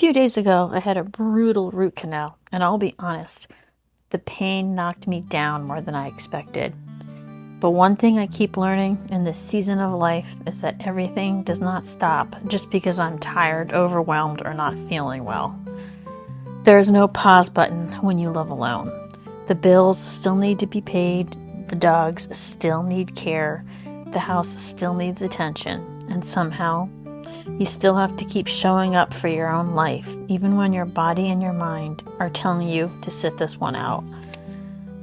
few days ago, I had a brutal root canal, and I'll be honest, the pain knocked me down more than I expected. But one thing I keep learning in this season of life is that everything does not stop just because I'm tired, overwhelmed, or not feeling well. There is no pause button when you live alone. The bills still need to be paid, the dogs still need care, the house still needs attention, and somehow you still have to keep showing up for your own life, even when your body and your mind are telling you to sit this one out.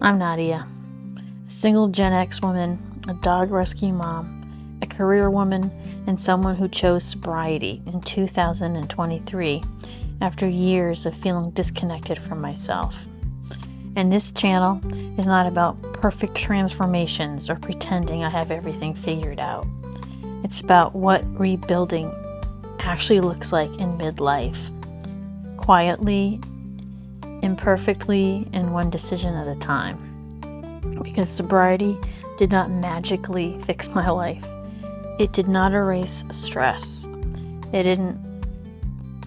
I'm Nadia, a single Gen X woman, a dog rescue mom, a career woman, and someone who chose sobriety in 2023 after years of feeling disconnected from myself. And this channel is not about perfect transformations or pretending I have everything figured out. It's about what rebuilding actually looks like in midlife, quietly, imperfectly, and one decision at a time. Because sobriety did not magically fix my life. It did not erase stress. It didn't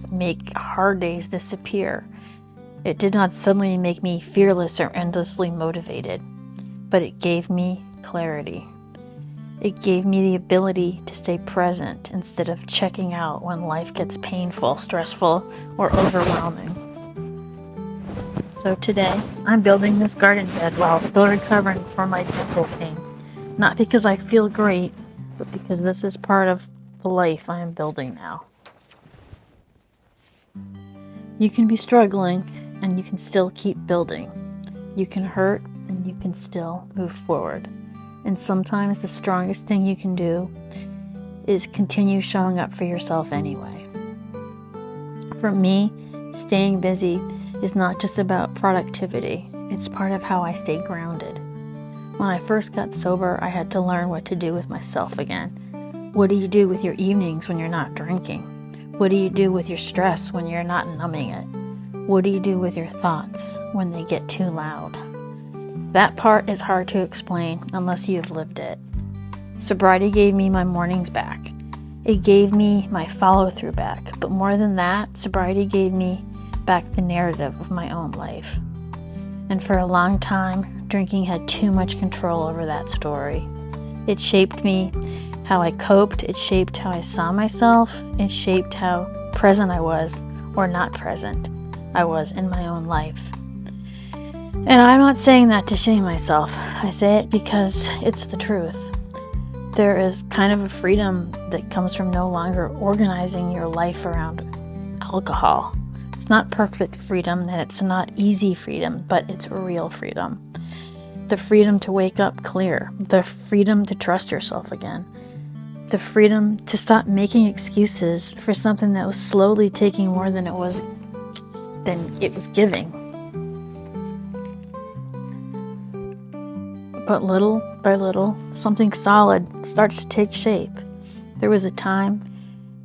make hard days disappear. It did not suddenly make me fearless or endlessly motivated, but it gave me clarity. It gave me the ability to stay present instead of checking out when life gets painful, stressful, or overwhelming. So today, I'm building this garden bed while still recovering from my dental pain. Not because I feel great, but because this is part of the life I am building now. You can be struggling, and you can still keep building. You can hurt, and you can still move forward. And sometimes the strongest thing you can do is continue showing up for yourself anyway. For me, staying busy is not just about productivity. It's part of how I stay grounded. When I first got sober, I had to learn what to do with myself again. What do you do with your evenings when you're not drinking? What do you do with your stress when you're not numbing it? What do you do with your thoughts when they get too loud? That part is hard to explain unless you have lived it. Sobriety gave me my mornings back. It gave me my follow-through back. But more than that, sobriety gave me back the narrative of my own life. And for a long time, drinking had too much control over that story. It shaped me, how I coped. It shaped how I saw myself. It shaped how present I was, or not present, I was in my own life. And I'm not saying that to shame myself. I say it because it's the truth. There is kind of a freedom that comes from no longer organizing your life around alcohol. It's not perfect freedom, and it's not easy freedom, but it's real freedom. The freedom to wake up clear. The freedom to trust yourself again. The freedom to stop making excuses for something that was slowly taking more than it was giving. But little by little, something solid starts to take shape. There was a time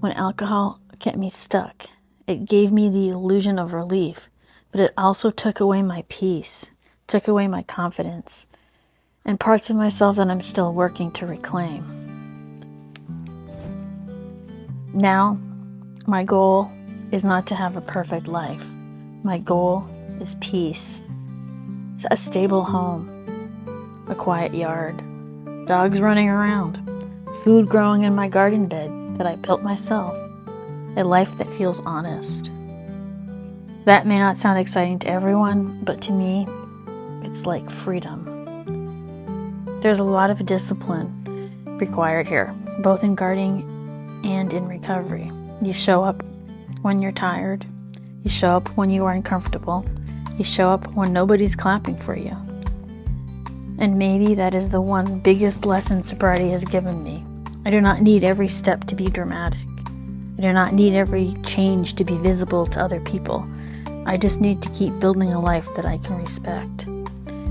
when alcohol kept me stuck. It gave me the illusion of relief, but it also took away my peace, took away my confidence, and parts of myself that I'm still working to reclaim. Now, my goal is not to have a perfect life. My goal is peace, a stable home, a quiet yard, dogs running around, food growing in my garden bed that I built myself, a life that feels honest. That may not sound exciting to everyone, but to me, it's like freedom. There's a lot of discipline required here, both in gardening and in recovery. You show up when you're tired. You show up when you are uncomfortable. You show up when nobody's clapping for you. And maybe that is the one biggest lesson sobriety has given me. I do not need every step to be dramatic. I do not need every change to be visible to other people. I just need to keep building a life that I can respect.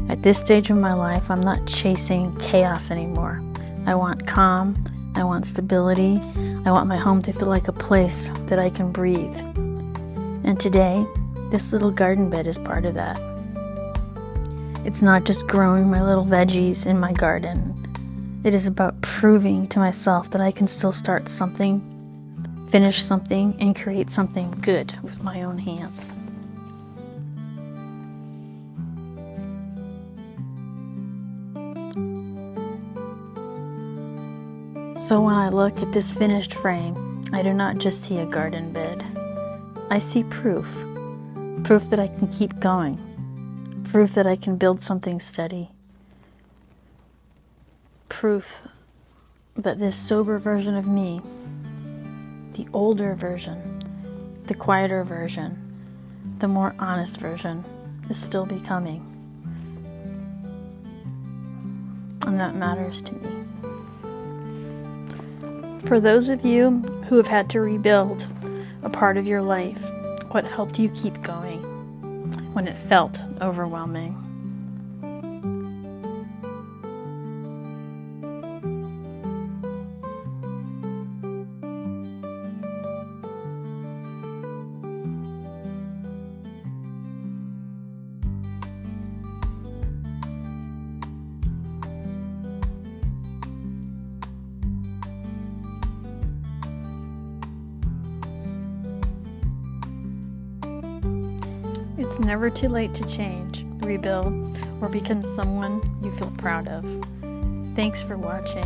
At this stage of my life, I'm not chasing chaos anymore. I want calm. I want stability. I want my home to feel like a place that I can breathe. And today, this little garden bed is part of that. It's not just growing my little veggies in my garden. It is about proving to myself that I can still start something, finish something and create something good with my own hands. So when I look at this finished frame, I do not just see a garden bed. I see proof. Proof that I can keep going. Proof that I can build something steady. Proof that this sober version of me, the older version, the quieter version, the more honest version, is still becoming. And that matters to me. For those of you who have had to rebuild a part of your life, what helped you keep going when it felt overwhelming? It's never too late to change, rebuild, or become someone you feel proud of. Thanks for watching.